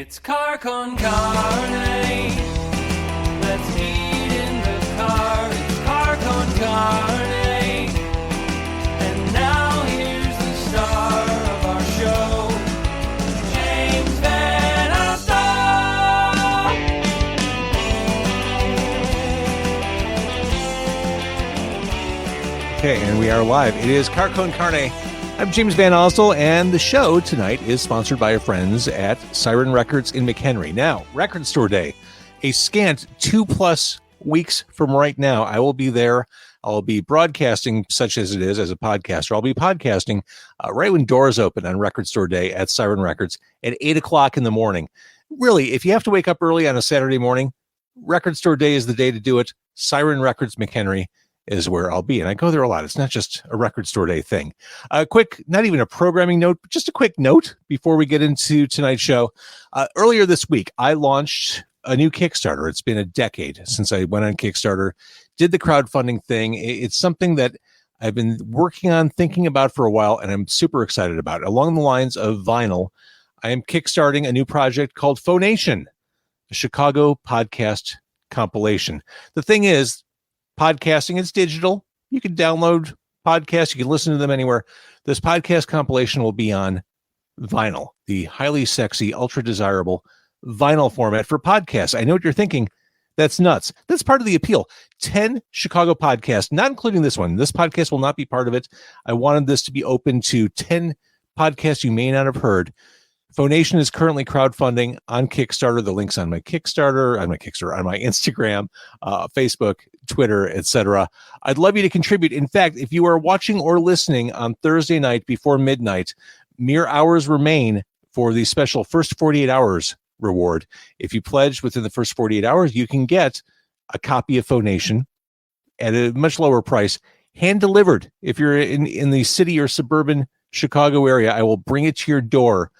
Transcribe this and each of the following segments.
It's car con carne. Let's eat in the car. It's car con carne. And now here's the star of our show, James Van Alstyne. Okay, and we are live. It is Car con Carne. I'm James Van Alstyne, and the show tonight is sponsored by our friends at Siren Records in McHenry. Now, Record Store Day, a scant 2+ weeks from right now, I will be there. I'll be broadcasting, such as it is, as a podcaster. I'll be podcasting right when doors open on Record Store Day at Siren Records at 8 o'clock in the morning. Really, if you have to wake up early on a Saturday morning, Record Store Day is the day to do it. Siren Records McHenry is where I'll be. And I go there a lot. It's not just a Record Store Day thing. A quick, not even a programming note, but just a quick note before we get into tonight's show. Earlier this week, I launched a new Kickstarter. It's been a decade since I went on Kickstarter, did the crowdfunding thing. It's something that I've been working on, thinking about for a while, and I'm super excited about it. Along the lines of vinyl, I am kickstarting a new project called Phonation, a Chicago podcast compilation. The thing is, podcasting, it's digital. You can download podcasts. You can listen to them anywhere. This podcast compilation will be on vinyl, the highly sexy, ultra desirable vinyl format for podcasts. I know what you're thinking. That's nuts. That's part of the appeal. 10 Chicago podcasts, not including this one. This podcast will not be part of it. I wanted this to be open to 10 podcasts you may not have heard. Phonation is currently crowdfunding on Kickstarter. The link's on my Kickstarter, on my Instagram, Facebook, Twitter, etc. I'd love you to contribute. In fact, if you are watching or listening on Thursday night before midnight, mere hours remain for the special first 48 hours reward. If you pledge within the first 48 hours, you can get a copy of Phonation at a much lower price, hand delivered. If you're in the city or suburban Chicago area, I will bring it to your door.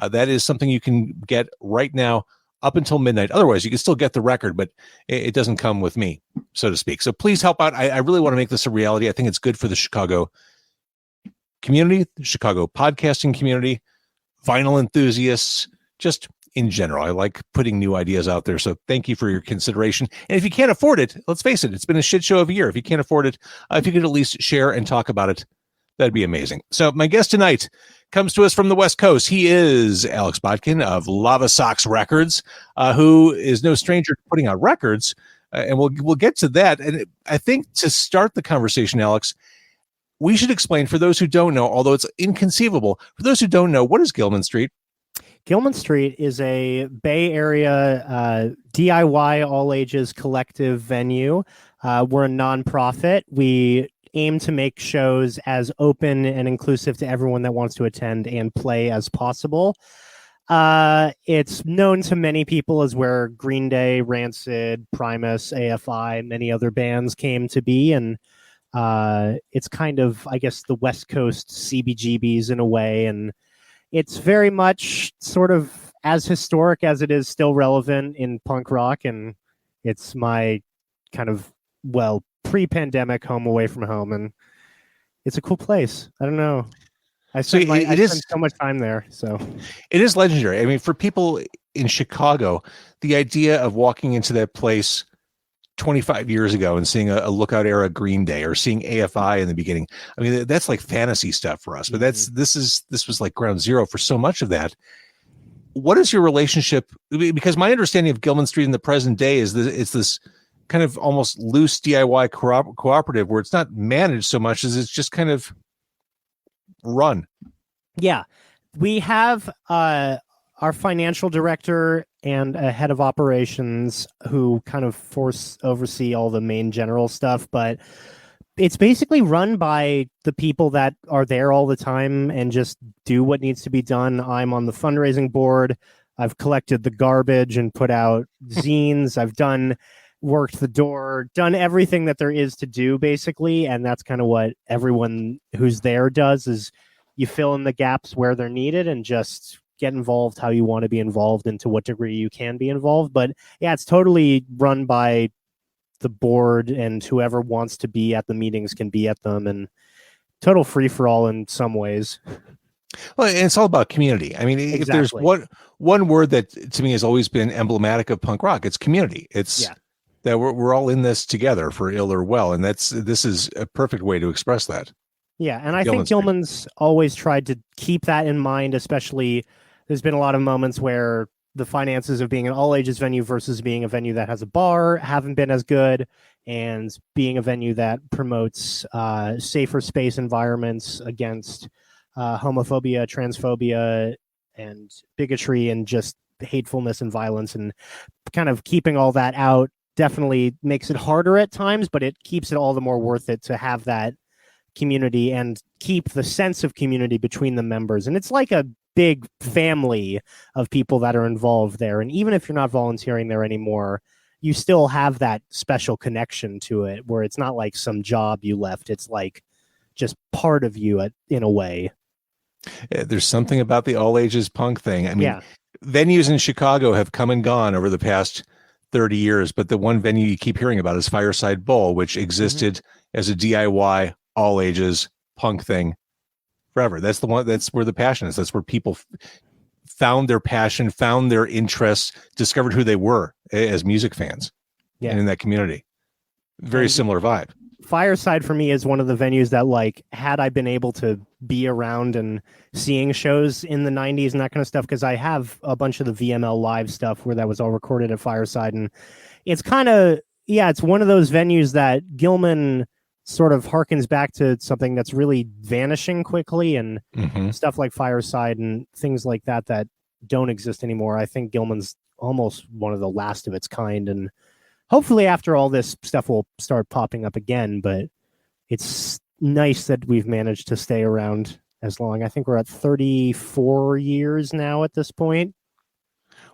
That is something you can get right now up until midnight. Otherwise, you can still get the record, but it doesn't come with me, so to speak. So please help out. I really want to make this a reality. I think it's good for the Chicago community, the Chicago podcasting community, vinyl enthusiasts, just in general. I like putting new ideas out there. So thank you for your consideration. And if you can't afford it, let's face it, it's been a shit show of a year. If you can't afford it, if you could at least share and talk about it, that'd be amazing. So my guest tonight comes to us from the West Coast. He is Alex Botkin of Lavasocks Records, who is no stranger to putting out records, and we'll get to that. And I think to start the conversation, Alex, we should explain for those who don't know, although it's inconceivable, for those who don't know, what is Gilman Street? Gilman Street is a Bay Area DIY all-ages collective venue. We're a nonprofit. We aim to make shows as open and inclusive to everyone that wants to attend and play as possible. It's known to many people as where Green Day, Rancid, Primus, AFI, many other bands came to be. And it's kind of, I guess, the West Coast CBGBs in a way. And it's very much sort of as historic as it is still relevant in punk rock. And it's my kind of, well, pre-pandemic home away from home, and it's a cool place. I don't know. I spent so much time there. So it is legendary. I mean, for people in Chicago, the idea of walking into that place 25 years ago and seeing a Lookout era Green Day or seeing AFI in the beginning, I mean, that's like fantasy stuff for us. But this was like ground zero for so much of that. What is your relationship? Because my understanding of Gilman Street in the present day is that it's this kind of almost loose DIY cooperative where it's not managed so much as it's just kind of run. Yeah. We have our financial director and a head of operations who kind of oversee all the main general stuff, but it's basically run by the people that are there all the time and just do what needs to be done. I'm on the fundraising board. I've collected the garbage and put out zines. I've worked the door, done everything that there is to do, basically. And that's kind of what everyone who's there does, is you fill in the gaps where they're needed and just get involved how you want to be involved and to what degree you can be involved. But yeah, it's totally run by the board, and whoever wants to be at the meetings can be at them, and total free for all in some ways. Well, and it's all about community. I mean, if there's Exactly. one word that to me has always been emblematic of punk rock, it's community. It's Yeah. that we're all in this together for ill or well, and this is a perfect way to express that. Yeah, and I Gilman think St. Gilman's always tried to keep that in mind, especially there's been a lot of moments where the finances of being an all ages venue versus being a venue that has a bar haven't been as good, and being a venue that promotes safer space environments against homophobia, transphobia, and bigotry, and just hatefulness and violence, and kind of keeping all that out definitely makes it harder at times, but it keeps it all the more worth it to have that community and keep the sense of community between the members. And it's like a big family of people that are involved there. And even if you're not volunteering there anymore, you still have that special connection to it where it's not like some job you left. It's like just part of you in a way. There's something about the all ages punk thing. I mean, Yeah. venues in Chicago have come and gone over the past 30 years, but the one venue you keep hearing about is Fireside Bowl, which existed as a DIY all ages punk thing forever. That's the one. That's where the passion is. That's where people found their passion, found their interests, discovered who they were as music fans, and in that community. Very similar vibe. Fireside for me is one of the venues that, like, had I been able to be around and seeing shows in the 90s and that kind of stuff, because I have a bunch of the VML live stuff where that was all recorded at Fireside, and it's kind of, it's one of those venues that Gilman sort of harkens back to something that's really vanishing quickly, and stuff like Fireside and things like that that don't exist anymore. I think Gilman's almost one of the last of its kind, and hopefully after all this stuff will start popping up again, but it's nice that we've managed to stay around as long. I think we're at 34 years now at this point.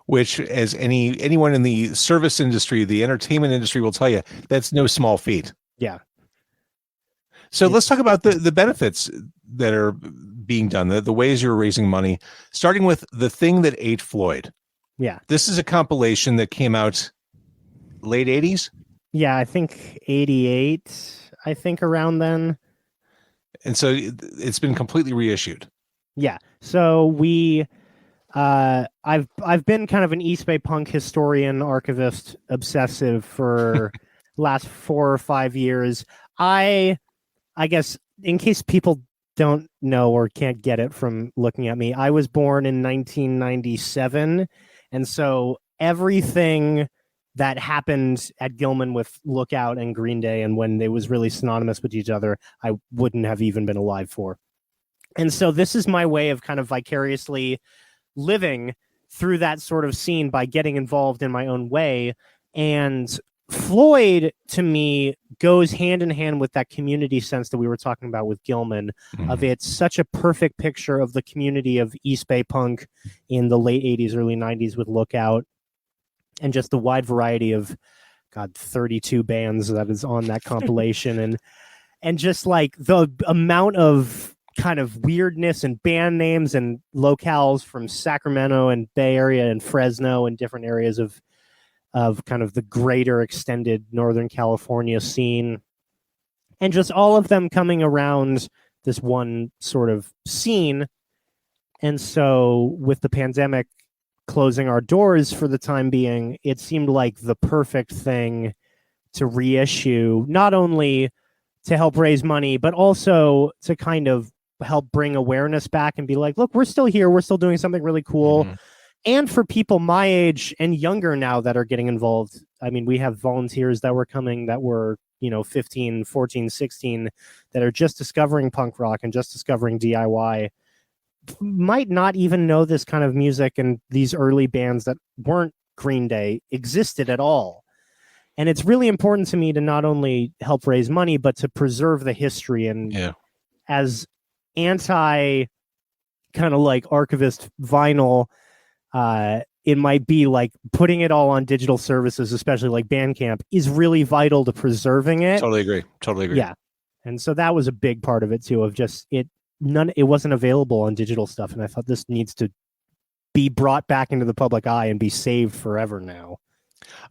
Which, as anyone in the service industry, the entertainment industry will tell you, that's no small feat. Yeah. So let's talk about the benefits that are being done, the ways you're raising money, starting with The Thing That Ate Floyd. Yeah. This is a compilation that came out late 80s? Yeah, I think 88, I think around then. And so it's been completely reissued. Yeah. So we I've been kind of an East Bay punk historian, archivist, obsessive for last 4 or 5 years. I guess in case people don't know or can't get it from looking at me, I was born in 1997, and so everything that happened at Gilman with Lookout and Green Day, and when they was really synonymous with each other, I wouldn't have even been alive for. And so this is my way of kind of vicariously living through that sort of scene by getting involved in my own way. And Floyd, to me, goes hand in hand with that community sense that we were talking about with Gilman, of it's such a perfect picture of the community of East Bay punk in the late 80s, early 90s with Lookout, and just the wide variety of 32 bands that is on that compilation, and just like the amount of kind of weirdness and band names and locales from Sacramento and Bay Area and Fresno and different areas of kind of the greater extended Northern California scene, and just all of them coming around this one sort of scene. And so with the pandemic closing our doors for the time being, it seemed like the perfect thing to reissue, not only to help raise money, but also to kind of help bring awareness back and be like, look, we're still here. We're still doing something really cool. And for people my age and younger now that are getting involved. I mean, we have volunteers that were coming that were, 15, 14, 16 that are just discovering punk rock and just discovering DIY, might not even know this kind of music, and these early bands that weren't Green Day existed at all. And it's really important to me to not only help raise money, but to preserve the history. And as anti kind of like archivist vinyl, it might be like putting it all on digital services, especially like Bandcamp, is really vital to preserving it. Totally agree. Yeah. And so that was a big part of it too, of just it wasn't available on digital stuff. And I thought this needs to be brought back into the public eye and be saved forever now.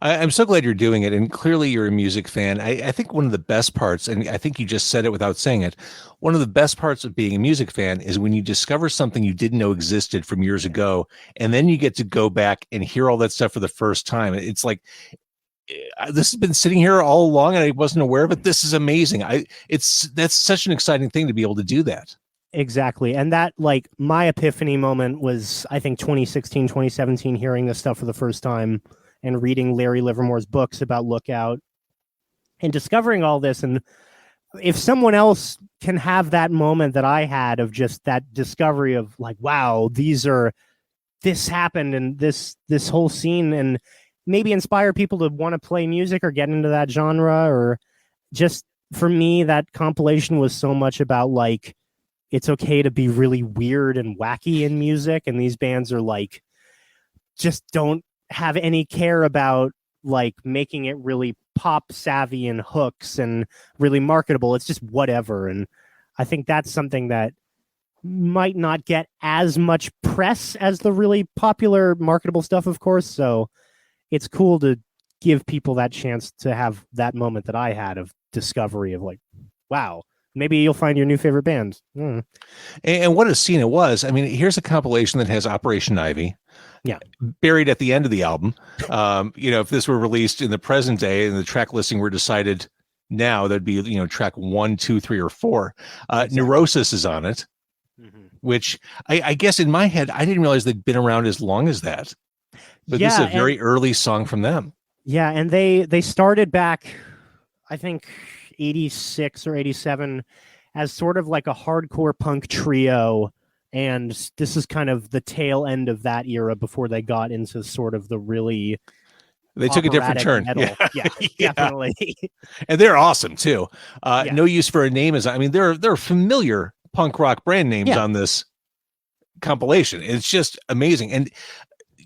I'm so glad you're doing it. And clearly you're a music fan. I think one of the best parts, and I think you just said it without saying it, one of the best parts of being a music fan is when you discover something you didn't know existed from years ago, and then you get to go back and hear all that stuff for the first time. It's like, this has been sitting here all along and I wasn't aware of it. This is amazing. That's such an exciting thing to be able to do that. Exactly. And that, like, my epiphany moment was, I think, 2016, 2017, hearing this stuff for the first time and reading Larry Livermore's books about Lookout and discovering all this. And if someone else can have that moment that I had of just that discovery of like, wow, this happened and this whole scene, and maybe inspire people to want to play music or get into that genre, or just, for me, that compilation was so much about like, it's okay to be really weird and wacky in music, and these bands are like, just don't have any care about like making it really pop savvy and hooks and really marketable. It's just whatever. And I think that's something that might not get as much press as the really popular marketable stuff, of course. So it's cool to give people that chance to have that moment that I had of discovery of like, wow, maybe you'll find your new favorite band. And what a scene it was. I mean, here's a compilation that has Operation Ivy, buried at the end of the album. If this were released in the present day and the track listing were decided now, that'd be, track 1, 2, 3, or 4. Exactly. Neurosis is on it, which I guess in my head, I didn't realize they'd been around as long as that. But this is a very early song from them. Yeah, and they started back, I think, 86 or 87 as sort of like a hardcore punk trio, and this is kind of the tail end of that era before they got into sort of the really took a different turn. Yeah, definitely. And they're awesome too. No Use for a Name is, I mean, they're familiar punk rock brand names on this compilation. It's just amazing. And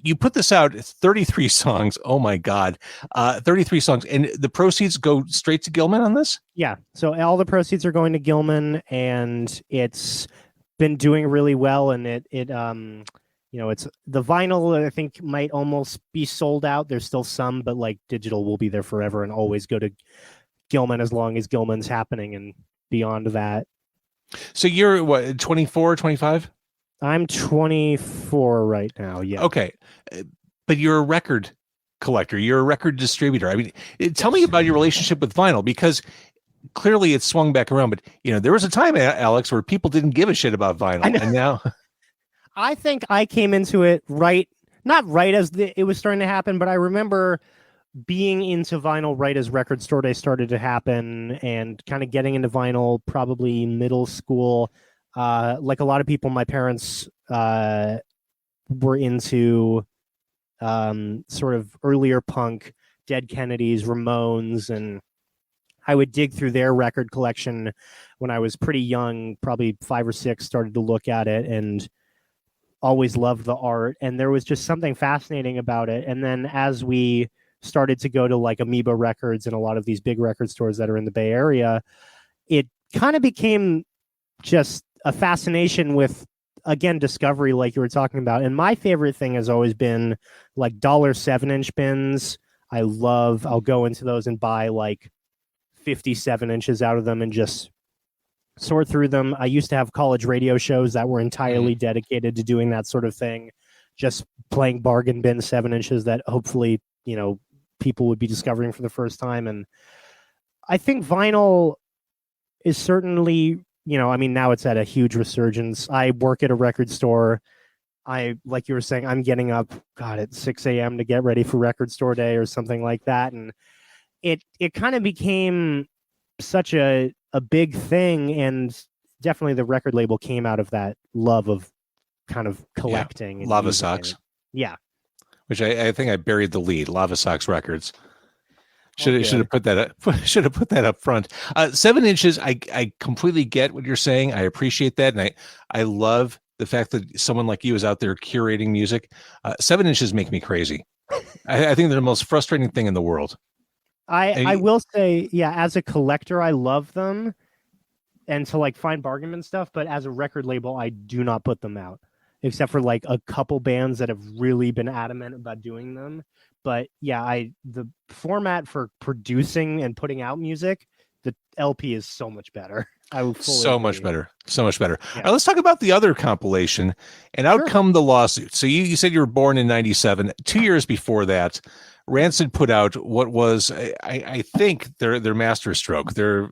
you put this out, 33 songs. Oh my God. 33 songs. And the proceeds go straight to Gilman on this? Yeah. So all the proceeds are going to Gilman, and it's been doing really well. And it's the vinyl, I think, might almost be sold out. There's still some, but like digital will be there forever and always go to Gilman as long as Gilman's happening and beyond that. So you're what, 24, 25? I'm 24 right now. Yeah. Okay. But you're a record collector. You're a record distributor. I mean, tell me about your relationship with vinyl, because clearly it's swung back around. But, there was a time, Alex, where people didn't give a shit about vinyl. And now I think I came into it not right as it was starting to happen, but I remember being into vinyl right as Record Store Day started to happen and kind of getting into vinyl probably middle school. Like a lot of people, my parents were into sort of earlier punk, Dead Kennedys, Ramones, and I would dig through their record collection when I was pretty young, probably 5 or 6, started to look at it and always loved the art. And there was just something fascinating about it. And then as we started to go to like Amoeba Records and a lot of these big record stores that are in the Bay Area, it kind of became just a fascination with, again, discovery, like you were talking about. And my favorite thing has always been like dollar 7-inch bins. I'll go into those and buy like 57 inches out of them and just sort through them. I used to have college radio shows that were entirely dedicated to doing that sort of thing, just playing bargain bin 7 inches that hopefully, people would be discovering for the first time. And I think vinyl is certainly, now it's at a huge resurgence. I work at a record store. Like you were saying, I'm getting up, at 6 a.m. to get ready for Record Store Day or something like that. And it kind of became such a big thing. And definitely the record label came out of that love of kind of collecting. Yeah. Lavasocks. Yeah. Which I think I buried the lead. Lavasocks Records. Should have put that up front. 7 inches. I completely get what you're saying. I appreciate that, and I love the fact that someone like you is out there curating music. 7 inches make me crazy. I think they're the most frustrating thing in the world. I will say, as a collector, I love them, and to like find bargain bin stuff. But as a record label, I do not put them out, except for like a couple bands that have really been adamant about doing them. But yeah, the format for producing and putting out music, the LP is so much better. I would fully So agree. much better. So much better. Yeah. All right, let's talk about the other compilation, and out Sure. come the lawsuit. So you said you were born in 97. 2 years before that, Rancid put out what was, I think, their masterstroke, their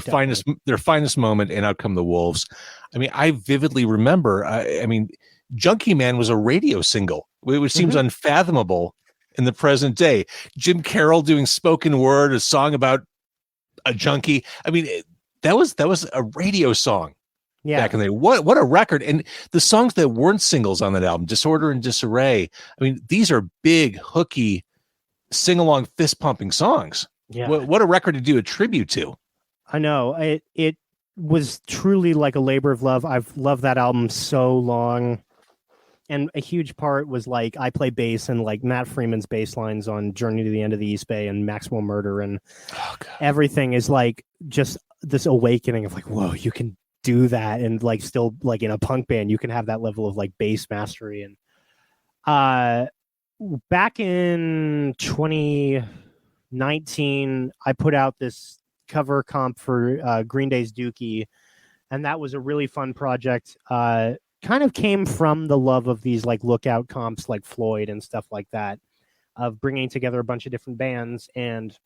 finest moment, and Out Come the Wolves. I mean, I vividly remember. I mean, Junkie Man was a radio single, which seems unfathomable in the present day. Jim Carroll doing spoken word, a song about a junkie. I mean, that was a radio song back in the day. What a record. And the songs that weren't singles on that album, Disorder and Disarray, I mean, these are big, hooky, sing-along, fist-pumping songs. Yeah. What a record to do a tribute to. I know. It was truly like a labor of love. I've loved that album so long. And a huge part was like I play bass, and like Matt Freeman's bass lines on Journey to the End of the East Bay and Maximum Murder, and everything is like just this awakening of like, whoa, you can do that, and like still like in a punk band you can have that level of like bass mastery. And back in 2019 I put out this cover comp for Green Day's Dookie, and that was a really fun project. Kind of came from the love of these like lookout comps like Floyd and stuff like that, of bringing together a bunch of different bands. And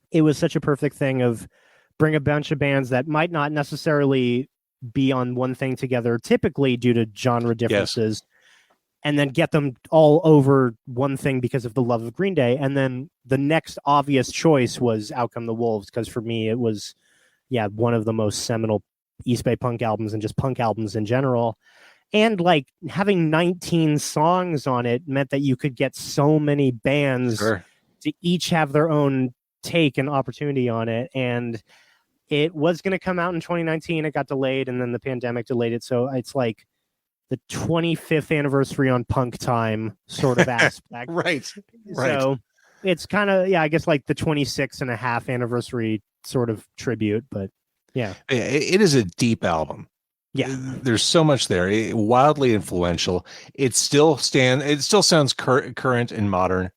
it was such a perfect thing of bring a bunch of bands that might not necessarily be on one thing together, typically due to genre differences, and then get them all over one thing because of the love of Green Day. And then the next obvious choice was Out Come the Wolves, because for me it was one of the most seminal East Bay punk albums and just punk albums in general. And like having 19 songs on it meant that you could get so many bands to each have their own take and opportunity on it. And it was going to come out in 2019. It got delayed, and then the pandemic delayed it. So it's like the 25th anniversary on Punk Time sort of aspect. Right. So it's kind of, I guess like the 26 and a half anniversary sort of tribute, but yeah, it is a deep album. Yeah, there's so much there. Wildly influential. It still sounds current and modern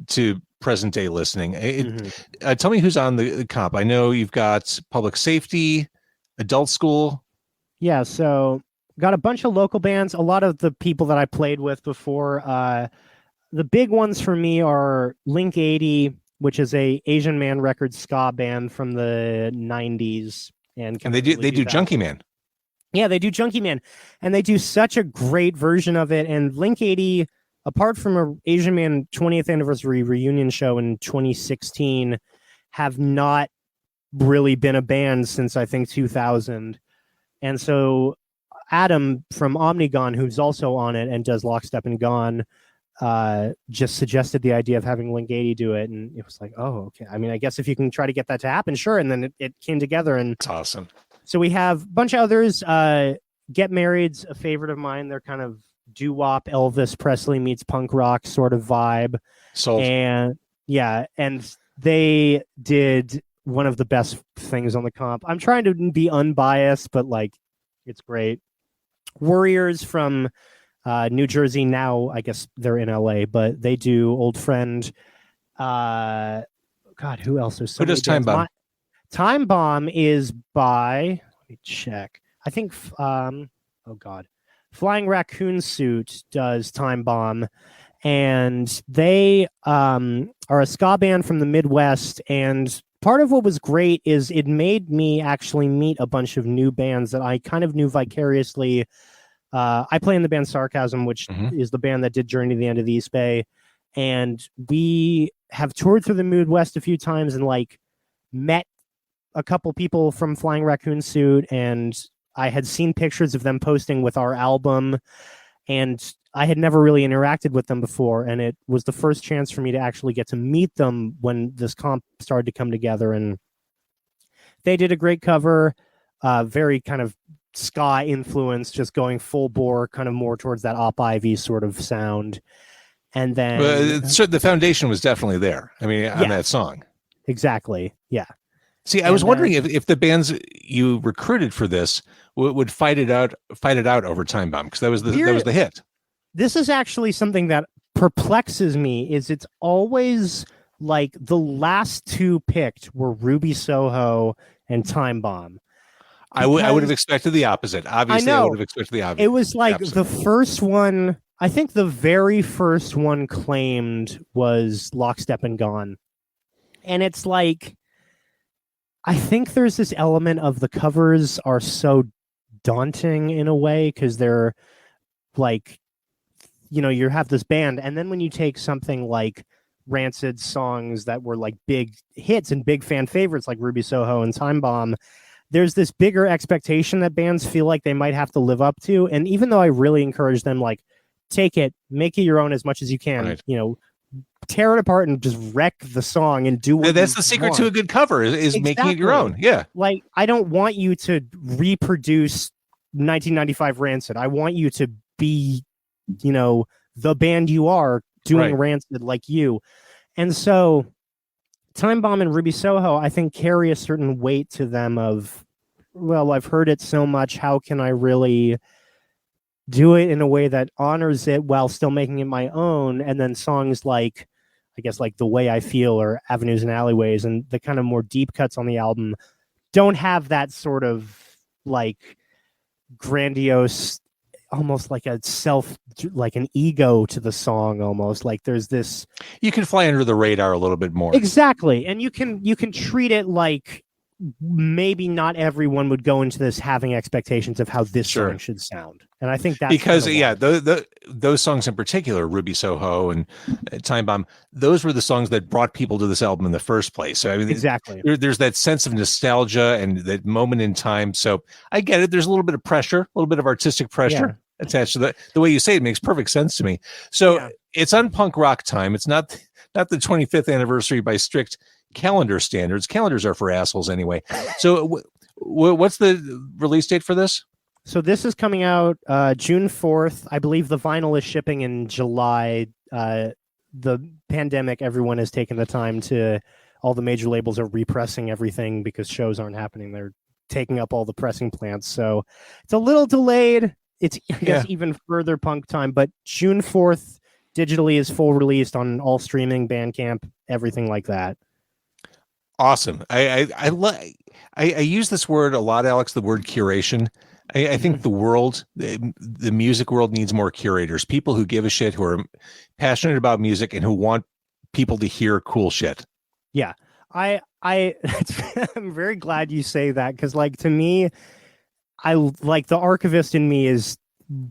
to present day listening. Tell me who's on the comp. I know you've got Public Safety, Adult School. Yeah, so got a bunch of local bands. A lot of the people that I played with before. The big ones for me are Link 80, which is a Asian Man Records ska band from the 90s, and they do Junkie Man. Yeah, they do Junkie Man, and they do such a great version of it. And Link 80, apart from a Asian Man 20th anniversary reunion show in 2016, have not really been a band since I think 2000. And so Adam from Omnigon, who's also on it and does Lockstep and Gone, just suggested the idea of having Link 80 do it, and it was like, oh, okay. I mean, I guess if you can try to get that to happen, sure. And then it came together, and it's awesome. So we have a bunch of others. Get Married's a favorite of mine. They're kind of doo-wop, Elvis Presley meets punk rock sort of vibe. And they did one of the best things on the comp. I'm trying to be unbiased, but like, it's great. Warriors from New Jersey. Now I guess they're in LA, but they do Old Friend. God, who else? There's so who does Time Bomb? Time Bomb is by, let me check. I think Flying Raccoon Suit does Time Bomb, and they are a ska band from the Midwest. And part of what was great is it made me actually meet a bunch of new bands that I kind of knew vicariously. I play in the band Sarcasm, which is the band that did Journey to the End of the East Bay. And we have toured through the Midwest a few times and like met a couple people from Flying Raccoon Suit. And I had seen pictures of them posting with our album, and I had never really interacted with them before. And it was the first chance for me to actually get to meet them when this comp started to come together. And they did a great cover, very kind of ska influence, just going full bore, kind of more towards that Op Ivy sort of sound. And then the foundation was definitely there. I mean, on that song. Exactly. Yeah. See, I was wondering if the bands you recruited for this would fight it out over Time Bomb, because that was the hit. This is actually something that perplexes me is it's always like the last two picked were Ruby Soho and Time Bomb. I would have expected the opposite. Obviously, I would have expected the opposite. It was like the first one. I think the very first one claimed was Lockstep and Gone. And it's like, I think there's this element of the covers are so daunting in a way because they're like, you have this band. And then when you take something like Rancid songs that were like big hits and big fan favorites like Ruby Soho and Time Bomb, there's this bigger expectation that bands feel like they might have to live up to. And even though I really encourage them, like, take it, make it your own as much as you can, right. Tear it apart and just wreck the song and do what that's the secret to a good cover is making it your own. Yeah. Like, I don't want you to reproduce 1995 Rancid. I want you to be, the band you are doing right. Rancid like you. And so Time Bomb and Ruby Soho, I think, carry a certain weight to them of, well, I've heard it so much. How can I really do it in a way that honors it while still making it my own? And then songs like, I guess, like The Way I Feel or Avenues and Alleyways and the kind of more deep cuts on the album don't have that sort of like grandiose, almost like like an ego to the song. Almost like there's this, you can fly under the radar a little bit more. Exactly. And you can treat it like maybe not everyone would go into this having expectations of how this song should sound. And I think that's because those songs in particular, Ruby Soho and Time Bomb, those were the songs that brought people to this album in the first place. So I mean, exactly, there's that sense of nostalgia and that moment in time. So I get it. There's a little bit of pressure, a little bit of artistic pressure attached to that. The way you say it makes perfect sense to me. So it's on punk rock time. It's not the 25th anniversary by strict calendar standards. Calendars are for assholes anyway. So what's the release date for this? So this is coming out June 4th. I believe the vinyl is shipping in July. The pandemic, everyone has taken the time to, all the major labels are repressing everything because shows aren't happening. They're taking up all the pressing plants. So it's a little delayed. It's, I guess, even further punk time, but June 4th digitally is full released on all streaming, Bandcamp, everything like that. Awesome. I use this word a lot, Alex, the word curation. I think the world, the music world needs more curators, people who give a shit, who are passionate about music and who want people to hear cool shit. Yeah. I'm very glad you say that. Cause like, to me, I like the archivist in me is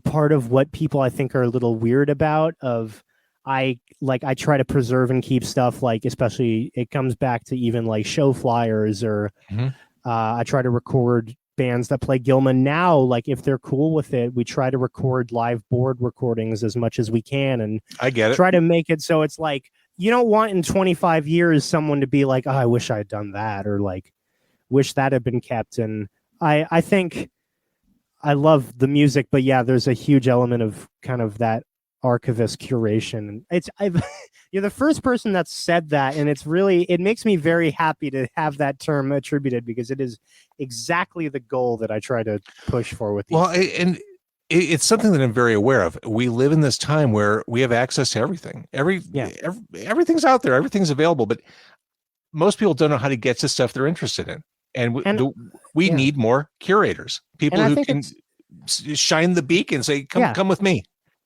part of what people I think are a little weird about I try to preserve and keep stuff, like, especially it comes back to even like show flyers or I try to record bands that play Gilman now. Like, if they're cool with it, we try to record live board recordings as much as we can. And I get it. Try to make it so it's like, you don't want in 25 years someone to be like, oh, I wish I had done that, or like, wish that had been kept. And I think I love the music, but yeah, there's a huge element of kind of that archivist curation. You're the first person that's said that, and it makes me very happy to have that term attributed, because it is exactly the goal that I try to push for with these. Well, and it's something that I'm very aware of. We live in this time where we have access to everything. Everything's out there, everything's available, but most people don't know how to get to stuff they're interested in. And we need more curators, people who can shine the beacon and say, come with me.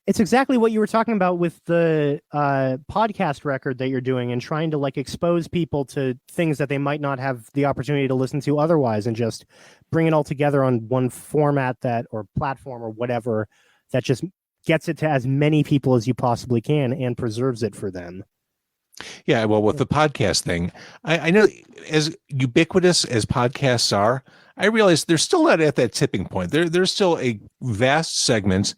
It's exactly what you were talking about with the podcast record that you're doing, and trying to like expose people to things that they might not have the opportunity to listen to otherwise, and just bring it all together on one format or platform or whatever that just gets it to as many people as you possibly can and preserves it for them. Yeah, well, with the podcast thing, I know as ubiquitous as podcasts are, I realize they're still not at that tipping point. There's still a vast segment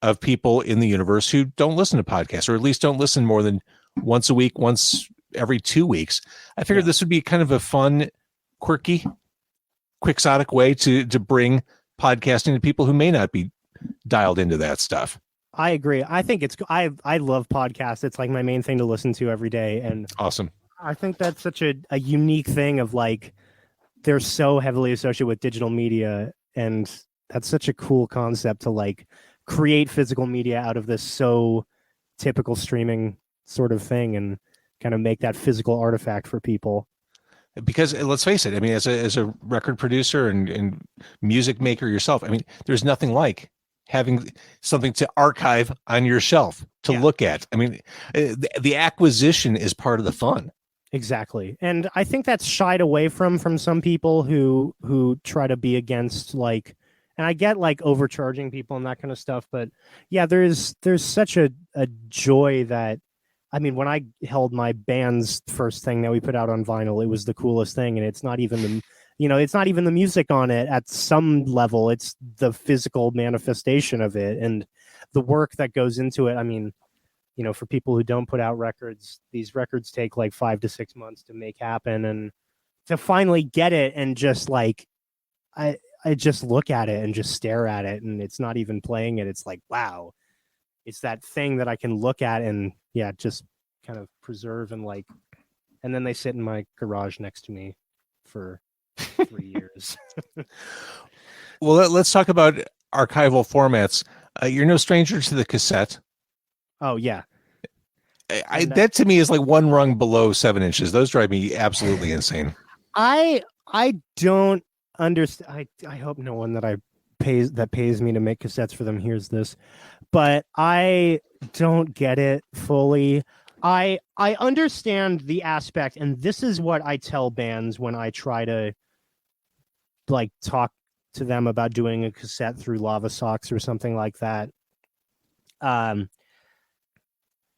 of people in the universe who don't listen to podcasts, or at least don't listen more than once a week, once every 2 weeks. I figured this would be kind of a fun, quirky, quixotic way to bring podcasting to people who may not be dialed into that stuff. I agree. I think I love podcasts. It's like my main thing to listen to every day. And awesome. I think that's such a unique thing of like, they're so heavily associated with digital media. And that's such a cool concept to like create physical media out of this so typical streaming sort of thing and kind of make that physical artifact for people. Because let's face it, I mean, as a record producer and music maker yourself, I mean, there's nothing like having something to archive on your shelf to look at. I mean, the acquisition is part of the fun. Exactly. And I think that's shied away from some people who try to be against, like, and I get like overcharging people and that kind of stuff, but yeah, there's such a joy that, I mean, when I held my band's first thing that we put out on vinyl, it was the coolest thing. And it's not even it's not even the music on it at some level. It's the physical manifestation of it and the work that goes into it. I mean, for people who don't put out records, these records take like 5 to 6 months to make happen. And to finally get it and just like, I just look at it and just stare at it. And it's not even playing it. It's like, wow. It's that thing that I can look at and just kind of preserve and like, and then they sit in my garage next to me for 3 years. Well, let's talk about archival formats. You're no stranger to the cassette. Oh yeah. That to me is like one rung below 7 inches. Those drive me absolutely insane. I don't understand. I hope no one that pays me to make cassettes for them hears this, but I don't get it fully. I understand the aspect, and this is what I tell bands when I try to like talk to them about doing a cassette through Lavasocks or something like that.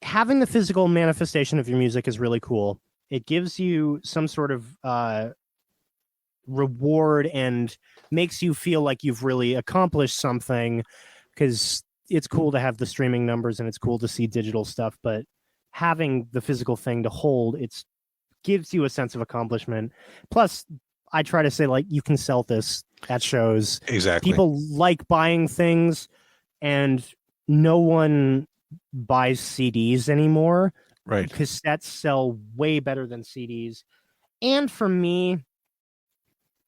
Having the physical manifestation of your music is really cool. It gives you some sort of reward and makes you feel like you've really accomplished something, because it's cool to have the streaming numbers and it's cool to see digital stuff, but having the physical thing to hold, it gives you a sense of accomplishment. Plus, I try to say, like, you can sell this at shows. Exactly. People like buying things, and no one buys CDs anymore. Right. Cassettes sell way better than CDs. And for me,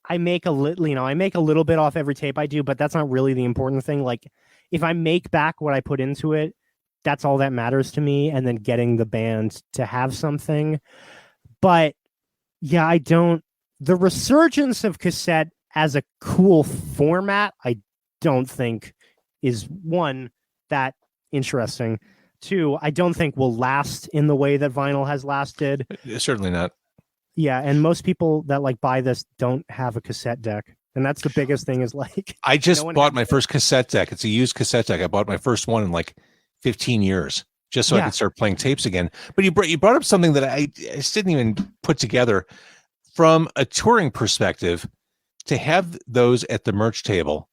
I make a little bit off every tape I do, but that's not really the important thing. Like, if I make back what I put into it, that's all that matters to me. And then getting the band to have something. But yeah, the resurgence of cassette as a cool format, I don't think is, one, that interesting. Two, I don't think will last in the way that vinyl has lasted. Certainly not. Yeah, and most people that like buy this don't have a cassette deck. And that's the biggest thing, is like, I just bought my first cassette deck. It's a used cassette deck. I bought my first one in like 15 years just so I could start playing tapes again. But you brought up something that I just didn't even put together from a touring perspective. To have those at the merch table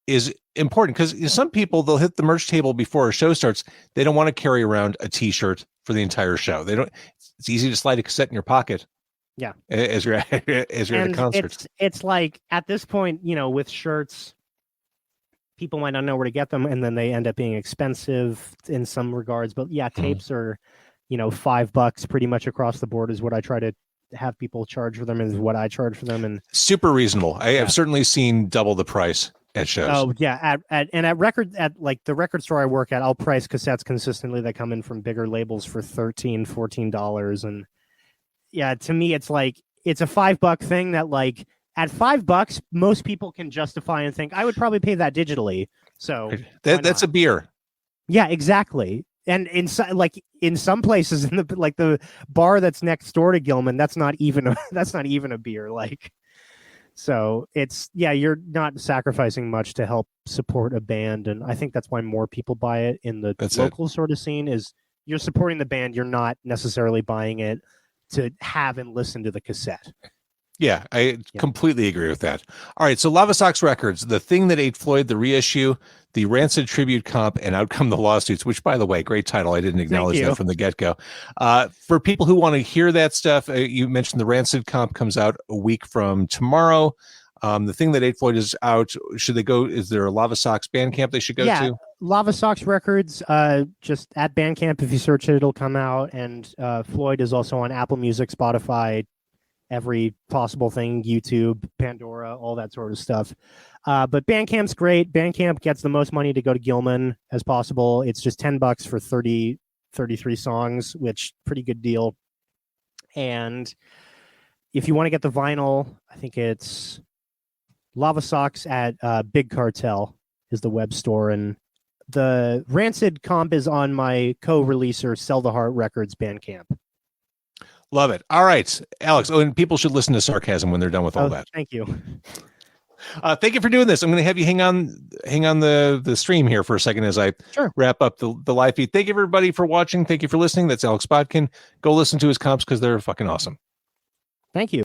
is important, because some people, they'll hit the merch table before a show starts. They don't want to carry around a t-shirt for the entire show. It's easy to slide a cassette in your pocket. Yeah. As you're at a concert. It's like, at this point, with shirts, people might not know where to get them, and then they end up being expensive in some regards. But yeah, tapes are, $5 pretty much across the board is what I try to have people charge for them, is what I charge for them. And super reasonable. I have certainly seen double the price at shows. Oh yeah. At like the record store I work at, I'll price cassettes consistently that come in from bigger labels for $13-14. And yeah, to me, it's like, it's a $5 thing that, like, at $5, most people can justify and think, I would probably pay that digitally. So that's a beer. Yeah, exactly. And in some places in the bar that's next door to Gilman, that's not even a beer. Like, so you're not sacrificing much to help support a band, and I think that's why more people buy it in the local sort of scene. Is you're supporting the band, you're not necessarily buying it to have and listen to the cassette. Yeah, I completely agree with that. All right, so Lavasocks Records, The Thing That Ate Floyd, the reissue, the Rancid tribute comp, and Out Come the Lawsuits, which, by the way, great title. I didn't acknowledge that from the get-go. For people who want to hear that stuff, you mentioned the Rancid comp comes out a week from tomorrow. The Thing That Ate Floyd is out. Should they go? Is there a Lavasocks Bandcamp they should go to? Lavasocks Records, just at Bandcamp. If you search it, it'll come out. And Floyd is also on Apple Music, Spotify, every possible thing, YouTube, Pandora, all that sort of stuff. But Bandcamp's great. Bandcamp gets the most money to go to Gilman as possible. It's just $10 for 30 33 songs, which pretty good deal. And if you want to get the vinyl, I think it's Lavasocks at Big Cartel is the web store, and the Rancid comp is on my co-releaser Sell the Heart Records Bandcamp. Love it. All right, Alex. Oh, and people should listen to Sarcasm when they're done with all that. Thank you. Thank you for doing this. I'm going to have you hang on the stream here for a second as I wrap up the live feed. Thank you, everybody, for watching. Thank you for listening. That's Alex Botkin. Go listen to his comps because they're fucking awesome. Thank you.